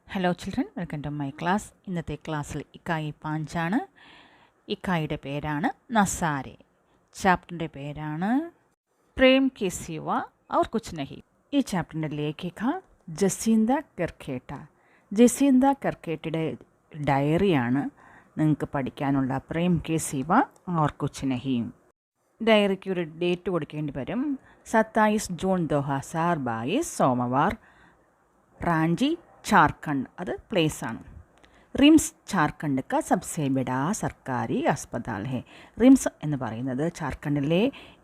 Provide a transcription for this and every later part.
Hello children, welcome to my class. ഇന്നത്തെ ക്ലാസ്സിൽ ഇക്കായി പാഞ്ചാണ്. ഇക്കായുടെ പേരാണ് നസാരെ. ചാപ്റ്ററിൻ്റെ പേരാണ് പ്രേം കെ സിവ ഔർ കുച്ച് നഹി. ഈ ചാപ്റ്ററിൻ്റെ ലേഖിക ജസീന്ത കെർക്കേട്ട. ജസീന്ത കെർക്കേട്ടയുടെ ഡയറിയാണ് നിങ്ങൾക്ക് പഠിക്കാനുള്ള പ്രേം കെ സിവ ഔർ കുച്ച് നഹിയും. ഡയറിക്ക് ഒരു ഡേറ്റ് കൊടുക്കേണ്ടി വരും. 27 ജൂൺ 2022 സോമവാർ, റാഞ്ചി झारखंड. അത് പ്ലേസ് ആണ്. റിംസ് ഝാർഖണ്ഡ് का सबसे बड़ा സർക്കാരി अस्पताल है. റിംസ് എന്ന് പറയുന്നത് ഝാർഖണ്ഡിലെ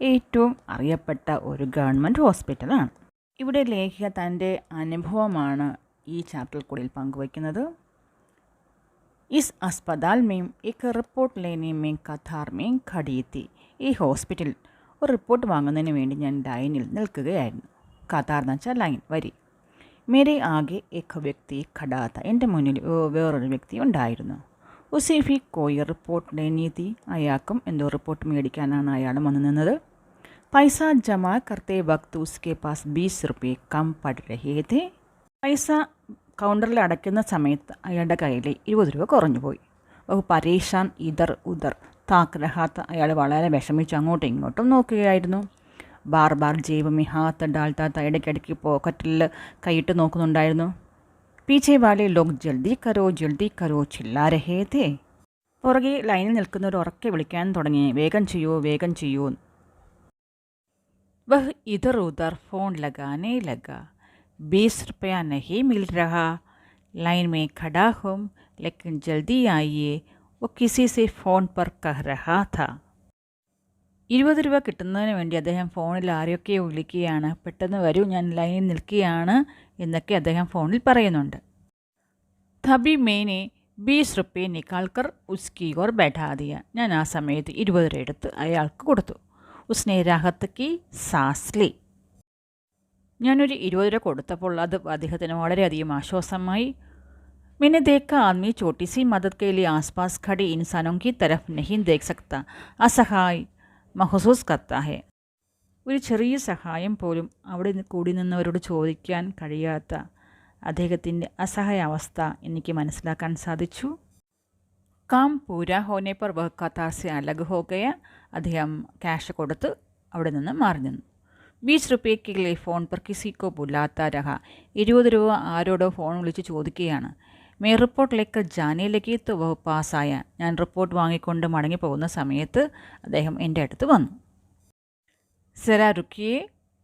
ഏറ്റവും അറിയപ്പെട്ട ഒരു ഗവൺമെൻറ് ഹോസ്പിറ്റലാണ്. ഇവിടെ ലേഖിക തൻ്റെ അനുഭവമാണ് ഈ ചാപ്റ്ററിൽ കൂടി പങ്കുവയ്ക്കുന്നത്. इस अस्पताल में एक റിപ്പോർട്ട് लेने में कतार में खड़ी थी. ഈ ഹോസ്പിറ്റലിൽ ഒരു റിപ്പോർട്ട് വാങ്ങുന്നതിന് വേണ്ടി ഞാൻ ലൈനിൽ നിൽക്കുകയായിരുന്നു. കതാർ എന്ന് വെച്ചാൽ ലൈൻ, വരി. മേരെ ആകെ ഏക വ്യക്തി ഖടാത്ത. എൻ്റെ മുന്നിൽ വേറൊരു വ്യക്തി ഉണ്ടായിരുന്നു. ഉസേ ഭി കോയി റിപ്പോർട്ട് ലേനി തീ. അയാൾക്കും എന്തോ റിപ്പോർട്ട് മേടിക്കാനാണ് അയാൾ വന്നു നിന്നത്. പൈസ ജമാ കർത്തേ വക്ത് ഉസ്കെ പാസ് 20 रुपये കം പട് രഹേ ഥേ. പൈസ കൗണ്ടറിൽ അടയ്ക്കുന്ന സമയത്ത് അയാളുടെ കയ്യിൽ 20 രൂപ കുറഞ്ഞു പോയി. പരേഷാൻ ഇതർ ഉദർ താക്ക് രഹാത്ത. അയാൾ വളരെ വിഷമിച്ച് അങ്ങോട്ടും ഇങ്ങോട്ടും നോക്കുകയായിരുന്നു. Bar bar ജേബ് may Haat ഡാൽത്താത്ത. ഇടയ്ക്കിടയ്ക്ക് പോക്കറ്റിൽ കൈയിട്ട് നോക്കുന്നുണ്ടായിരുന്നു. പീച്ചെ വാലെ ലോക് ജൽദി കരോ ചില്ലാ രഹേ ഥേ. പുറകെ ലൈനിൽ നിൽക്കുന്നവർ ഉറക്കെ വിളിക്കാൻ തുടങ്ങി, വേഗം ചെയ്യൂ, വേഗം ചെയ്യൂ. വഹ് ഇധർ ഉധർ ഫോൺ ലഗാനെ ലഗാ. 20 रुपया नहीं मिल रहा. लाइन में खड़ा हूँ लेकिन जल्दी आइए, वो किसी से फ़ोन पर कह रहा था. 20 രൂപ കിട്ടുന്നതിന് വേണ്ടി അദ്ദേഹം ഫോണിൽ ആരെയൊക്കെയോ വിളിക്കുകയാണ്. പെട്ടെന്ന് വരൂ, ഞാൻ ലൈനിൽ നിൽക്കുകയാണ് എന്നൊക്കെ അദ്ദേഹം ഫോണിൽ പറയുന്നുണ്ട്. തബി മേനെ 20 रुपये നിക്കാൽ കർ ഉസ്കി ഓർ ബൈഠാ ദിയ. ഞാൻ ആ സമയത്ത് 20 രൂപ എടുത്ത് അയാൾക്ക് കൊടുത്തു. ഉസ്നെ രാഹത്ത് കി സാസ്ലി. ഞാനൊരു 20 രൂപ കൊടുത്തപ്പോൾ അത് അദ്ദേഹത്തിന് വളരെയധികം ആശ്വാസമായി. मैंने देखा आदमी छोटी सी मदद के लिए आसपास खड़े इंसानों की तरफ नहीं देख सकता. असहाय മഹസൂസ് കർത്താ ഹെ. ഒരു ചെറിയ സഹായം പോലും അവിടെ കൂടി നിന്നവരോട് ചോദിക്കാൻ കഴിയാത്ത അദ്ദേഹത്തിൻ്റെ അസഹായാവസ്ഥ എനിക്ക് മനസ്സിലാക്കാൻ സാധിച്ചു. കാം പൂരാ ഹോനെ പർ വഹ് കതാർ സെ അലഗ് ഹോ ഗയ. അദ്ദേഹം ക്യാഷ് കൊടുത്ത് അവിടെ നിന്ന് മാറി നിന്നു. 20 रुपये के लिए ഫോൺ പർ കിസി കോ ബുലാത്ത രഹ. 20 രൂപ ആരോടോ ഫോൺ വിളിച്ച് ചോദിക്കുകയാണ്. മേ റിപ്പോർട്ട് ലേക്ക് ജാനെ ലഗി തോ വഹ് പാസായ. ഞാൻ റിപ്പോർട്ട് വാങ്ങിക്കൊണ്ട് മടങ്ങി പോകുന്ന സമയത്ത് അദ്ദേഹം എൻ്റെ അടുത്ത് വന്നു. സരാ രുക്കിയെ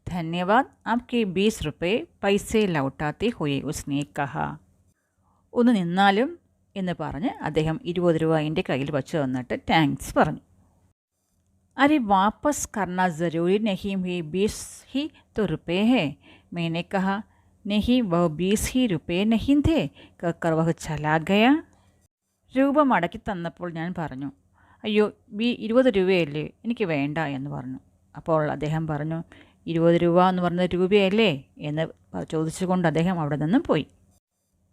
ധന്യവാദ്, ആപ്കെ 20 रुपये പൈസേ ലൗട്ടാത്തെ ഹുയെ ഉസ്നെ കഹ. ഒന്ന് നിന്നാലും എന്ന് പറഞ്ഞ് അദ്ദേഹം 20 രൂപ എൻ്റെ കയ്യിൽ വച്ച് തന്നിട്ട് താങ്ക്സ് പറഞ്ഞു. अरे वापस करना ज़रूरी नहीं है, 20 ही तो रुपये है. मैंने कहा नहीं, वह 20 ही रुपये नहीं थे. कहकर वह चला गया. രൂപ മടക്കി തന്നപ്പോൾ ഞാൻ പറഞ്ഞു, അയ്യോ 20 രൂപയല്ലേ, എനിക്ക് വേണ്ട എന്ന് പറഞ്ഞു. അപ്പോൾ അദ്ദേഹം പറഞ്ഞു, 20 രൂപ എന്ന് പറഞ്ഞ രൂപയല്ലേ എന്ന് ചോദിച്ചുകൊണ്ട് അദ്ദേഹം അവിടെ നിന്ന് പോയി.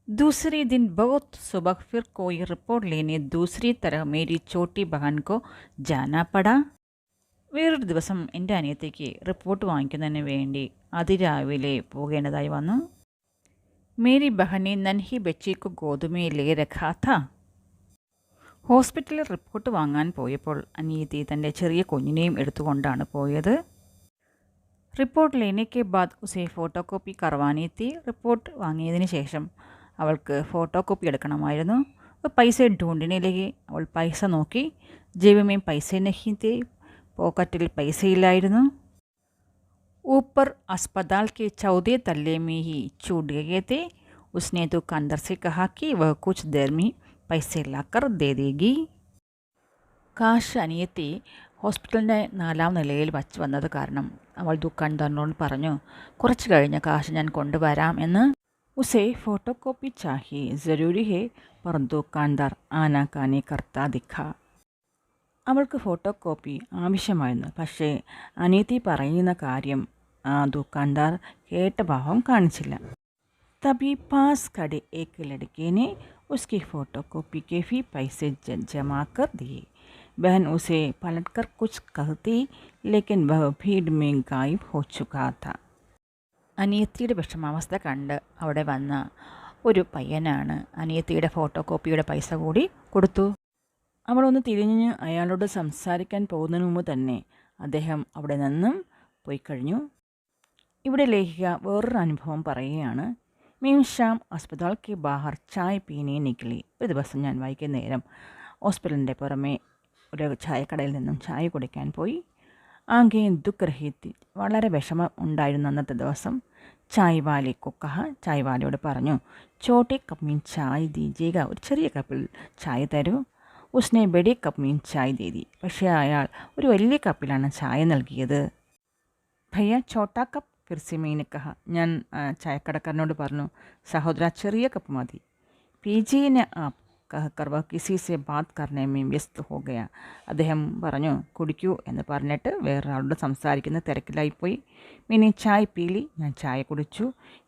दूसरे दिन बहुत सुबह फिर कोई रिपोर्ट लेने दूसरी तरह मेरी छोटी बहन को जाना पड़ा. വേറൊരു ദിവസം എൻ്റെ അനിയത്തിക്ക് റിപ്പോർട്ട് വാങ്ങിക്കുന്നതിന് വേണ്ടി അതിരാവിലെ പോകേണ്ടതായി വന്നു. മേരി ബഹനെ നൻഹി ബച്ചിക്കു ഗോതുമേ ലേ രഖാ ഥാ. ഹോസ്പിറ്റലിൽ റിപ്പോർട്ട് വാങ്ങാൻ പോയപ്പോൾ അനിയത്തി തൻ്റെ ചെറിയ കുഞ്ഞിനെയും എടുത്തുകൊണ്ടാണ് പോയത്. റിപ്പോർട്ട് ലേനയ്ക്ക് ബാദ് ഉസേ ഫോട്ടോ കോപ്പി കർവാനി തീ. റിപ്പോർട്ട് വാങ്ങിയതിന് ശേഷം അവൾക്ക് ഫോട്ടോ കോപ്പി എടുക്കണമായിരുന്നു. പൈസ ഢൂണ്ടിനിലേക്ക് അവൾ പൈസ നോക്കി. ജേബുമേ പൈസ നഹി തേ. പോക്കറ്റിൽ പൈസയില്ലായിരുന്നു. ऊपर अस्पताल के 14 तल्ले में ही छूट गए थे. उसने दुकानदार से कहा कि वह कुछ देर में पैसे लाकर दे देगी. കാശ് അനിയത്തി ഹോസ്പിറ്റലിൻ്റെ 4ാം നിലയിൽ വച്ച് വന്നത് കാരണം അവൾ ദുക്കാൻദാറിനോട് പറഞ്ഞു, കുറച്ച് കഴിഞ്ഞ് കാശ് ഞാൻ കൊണ്ടുവരാം എന്ന്. ഉസേ ഫോട്ടോ കോപ്പി ചാഹി ജരൂരി ഹേ പർ ദുക്കാൻദാർ ആനാകാനി കർത്താ ദിഖാ. അവൾക്ക് ഫോട്ടോ കോപ്പി ആവശ്യമായിരുന്നു. പക്ഷേ അനിയത്തി പറയുന്ന കാര്യം ആ ദുക്കാൻദാർ കേട്ട ഭാവം കാണിച്ചില്ല. തബി പാസ് കടെ ഏക് ലड़के ഉസ്കി ഫോട്ടോ കോപ്പി के भी पैसे जमा कर दिए. बहन उसे पलटकर कुछ कहती लेकिन वह भीड़ में गायब हो चुका था. അനിയത്തിയുടെ വിഷമാവസ്ഥ കണ്ട് അവിടെ വന്ന ഒരു പയ്യനാണ്. അനിയത്തിയുടെ ഫോട്ടോ കോപ്പിയുടെ പൈസ കൂടി കൊടുത്തു. അവളൊന്ന് തിരിഞ്ഞ് അയാളോട് സംസാരിക്കാൻ പോകുന്നതിന് മുമ്പ് തന്നെ അദ്ദേഹം അവിടെ നിന്നും പോയി കഴിഞ്ഞു. ഇവിടെ ലേഖിക വേറൊരു അനുഭവം പറയുകയാണ്. മീം ഷാം അസ്പതാൽ കെ ബാഹർ ചായ് പീനെ നിക്കലി. ഒരു ദിവസം ഞാൻ വൈകുന്നേരം ഹോസ്പിറ്റലിൻ്റെ പുറമെ ഒരു ചായക്കടയിൽ നിന്നും ചായ കുടിക്കാൻ പോയി. ആകെ ദുഃഖ് രഹിത്തി, വളരെ വിഷമം ഉണ്ടായിരുന്നു അന്നത്തെ ദിവസം. ചായ് വാലി കൊക്കഹ, ചായ് വാലിയോട് പറഞ്ഞു, ചോട്ടെ കപ്പ് മീൻ ചായ് ദീജിക, ഒരു ചെറിയ കപ്പിൽ ചായ തരൂ. ഉസ്നെ ബഡി കപ്പ് മീൻ ചായ് ദീതി, പക്ഷേ അയാൾ ഒരു വലിയ കപ്പിലാണ് ചായ നൽകിയത്. ഭയ്യ ചോട്ടാ കപ്പ് ഫിർസി മീനക്കഹ, ഞാൻ ചായക്കടക്കാരനോട് പറഞ്ഞു, സഹോദര ചെറിയ കപ്പ് മതി. പീജീനെ ആപ്പ് കഹക്കർ വ കിസി സെ ബാത് കർണേ മീ വ്യസ്ത് ഹോ ഗയ. അദ്ദേഹം പറഞ്ഞു കുടിക്കൂ എന്ന് പറഞ്ഞിട്ട് വേറൊരാളോട് സംസാരിക്കുന്ന തിരക്കിലായിപ്പോയി. മീനെ ചായ് പീലി, ഞാൻ ചായ കുടിച്ചു.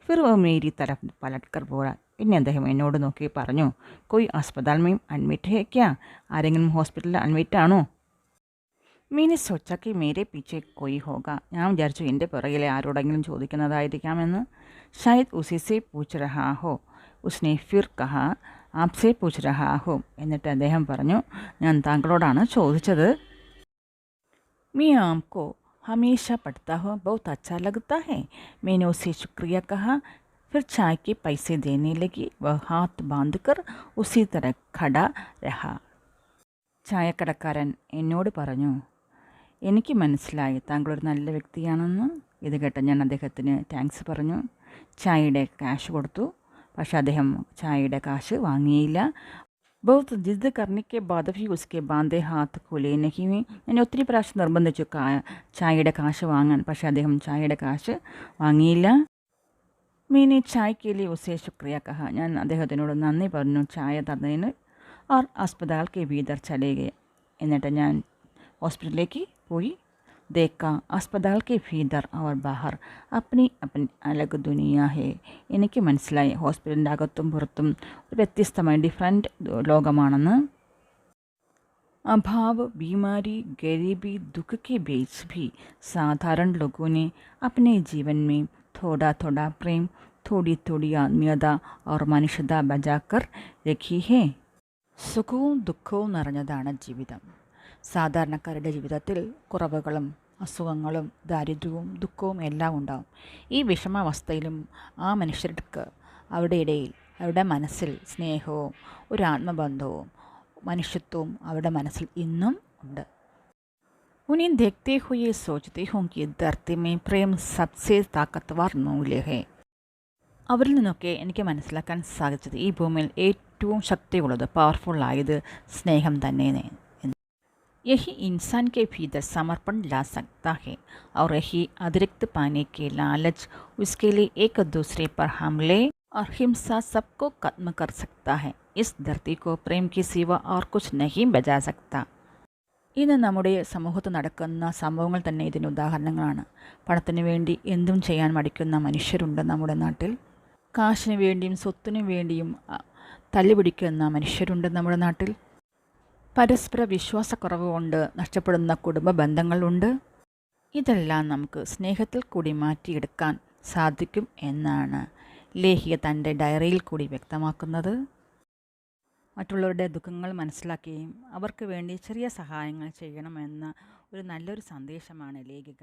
ഫിർ വ മേരി തരഫ് പലട്കർ പോരാ, പിന്നെ അദ്ദേഹം എന്നോട് നോക്കി പറഞ്ഞു, കൊയ് ആസ്പതാൽ മീം അഡ്മിറ്റ് ഹേ ക്യാ, ആരെങ്കിലും ഹോസ്പിറ്റലിൽ അഡ്മിറ്റ് ആണോ? മീനെ സോച്ചാക്കി മേരെ പീച്ചെ കൊയ് ഹോഗ, ഞാൻ വിചാരിച്ചു എൻ്റെ പുറകിലെ ആരോടെങ്കിലും ചോദിക്കുന്നതായിരിക്കാമെന്ന്. ഷായത് ഉസിസെ പൂച്ച് രഹാ ഹോ. ഉസ്നെ ഫിർ കഹ ആപ്സെ പൂച്ച് രഹാ ഹോ. എന്നിട്ട് അദ്ദേഹം പറഞ്ഞു, ഞാൻ താങ്കളോടാണ് ചോദിച്ചത്. മീ ആംകോ ഹമേഷ പഠിത്താ ഹോ ബഹുത് അച്ഛാ ലഗ്താ ഹേ. मैंने उसे शुक्रिया कहा, फिर चाय के पैसे देने लगी. वह हाथ बांधकर उसी तरह खड़ा रहा. ചായക്കടക്കാരൻ എന്നോട് പറഞ്ഞു, എനിക്ക് മനസ്സിലായി താങ്കളൊരു നല്ല വ്യക്തിയാണെന്ന്. ഇത് കേട്ട് ഞാൻ അദ്ദേഹത്തിന് താങ്ക്സ് പറഞ്ഞു. ചായയുടെ കാശ് കൊടുത്തു. പക്ഷെ അദ്ദേഹം ചായയുടെ കാശ് വാങ്ങിയില്ല. ബഹുത്ത് ജിദ് കർണിക്കെ ബാദ് ഭി ഉസ്കെ ബാന്ധെ ഹാത്ത് ഖുലേ നഹി ഹുയി. ഞാൻ ഒത്തിരി പ്രാവശ്യം നിർബന്ധിച്ചു ചായയുടെ കാശ് വാങ്ങാൻ, പക്ഷെ അദ്ദേഹം ചായയുടെ കാശ് വാങ്ങിയില്ല. മീനെ ചായക്ക് ലിയെ ഉസേ ശുക്രിയ കഹ, ഞാൻ അദ്ദേഹത്തിനോട് നന്ദി പറഞ്ഞു ചായ തന്നതിന്. और अस्पताल के भीतर चले गए. എന്നിട്ട് ഞാൻ ഹോസ്പിറ്റലിലേക്ക് പോയി. देखा अस्पताल के भीतर और बाहर अपनी अपनी अलग दुनिया है. എനിക്ക് മനസ്സിലായി ഹോസ്പിറ്റലിൻ്റെ അകത്തും പുറത്തും ഒരു വ്യത്യസ്തമായ ഡിഫറെൻറ്റ് ലോകമാണെന്ന്. अभाव, बीमारी, गरीबी, दुख के बीच भी साधारण लोगों ने अपने जीवन में थोड़ा थोड़ा प्रेम, थोड़ी थोड़ी आत्मीयता और मनुष्यता बचा कर रखी है. സുഖവും ദുഃഖവും നിറഞ്ഞതാണ് ജീവിതം. സാധാരണക്കാരുടെ ജീവിതത്തിൽ കുറവുകളും അസുഖങ്ങളും ദാരിദ്ര്യവും ദുഃഖവും എല്ലാം ഉണ്ടാവും. ഈ വിഷമാവസ്ഥയിലും ആ മനുഷ്യർക്ക് അവരുടെ ഇടയിൽ അവരുടെ മനസ്സിൽ സ്നേഹവും ഒരു ആത്മബന്ധവും മനുഷ്യത്വവും അവരുടെ മനസ്സിൽ ഇന്നും ഉണ്ട്. उन्हें देखते हुए सोचती हूँ कि धरती में प्रेम सबसे ताकतवर मूल्य है. അവരിൽ നിന്നൊക്കെ എനിക്ക് മനസ്സിലാക്കാൻ സാധിച്ചത് ഈ ഭൂമിയിൽ ഏറ്റവും ശക്തിയുള്ളത് പവർഫുള്ളായത് സ്നേഹം തന്നെ. यही इंसान के भीतर समर्पण ला सकता है और यही अतिरिक्त पाने के लालच उसके लिए एक दूसरे पर हमले और हिंसा सबको खत्म कर सकता है. इस धरती को प्रेम के सिवा और कुछ नहीं बचा सकता. ഇന്ന് നമ്മുടെ സമൂഹത്തിൽ നടക്കുന്ന സംഭവങ്ങൾ തന്നെ ഇതിന് ഉദാഹരണങ്ങളാണ്. പണത്തിന് വേണ്ടി എന്തും ചെയ്യാൻ മടിക്കുന്ന മനുഷ്യരുണ്ട് നമ്മുടെ നാട്ടിൽ. കാശിന് വേണ്ടിയും സ്വത്തിനു വേണ്ടിയും തല്ലുപിടിക്കുന്ന മനുഷ്യരുണ്ട് നമ്മുടെ നാട്ടിൽ. പരസ്പര വിശ്വാസക്കുറവ് കൊണ്ട് നഷ്ടപ്പെടുന്ന കുടുംബ ബന്ധങ്ങളുണ്ട്. ഇതെല്ലാം നമുക്ക് സ്നേഹത്തിൽ കൂടി മാറ്റിയെടുക്കാൻ സാധിക്കും എന്നാണ് ലേഖിക തൻ്റെ ഡയറിയിൽ കൂടി വ്യക്തമാക്കുന്നത്. മറ്റുള്ളവരുടെ ദുഃഖങ്ങൾ മനസ്സിലാക്കുകയും അവർക്ക് വേണ്ടി ചെറിയ സഹായങ്ങൾ ചെയ്യണമെന്ന ഒരു നല്ലൊരു സന്ദേശമാണ് ലേഖിക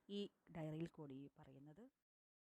ഈ ഡയറിയിൽ കൂടി പറയുന്നത്.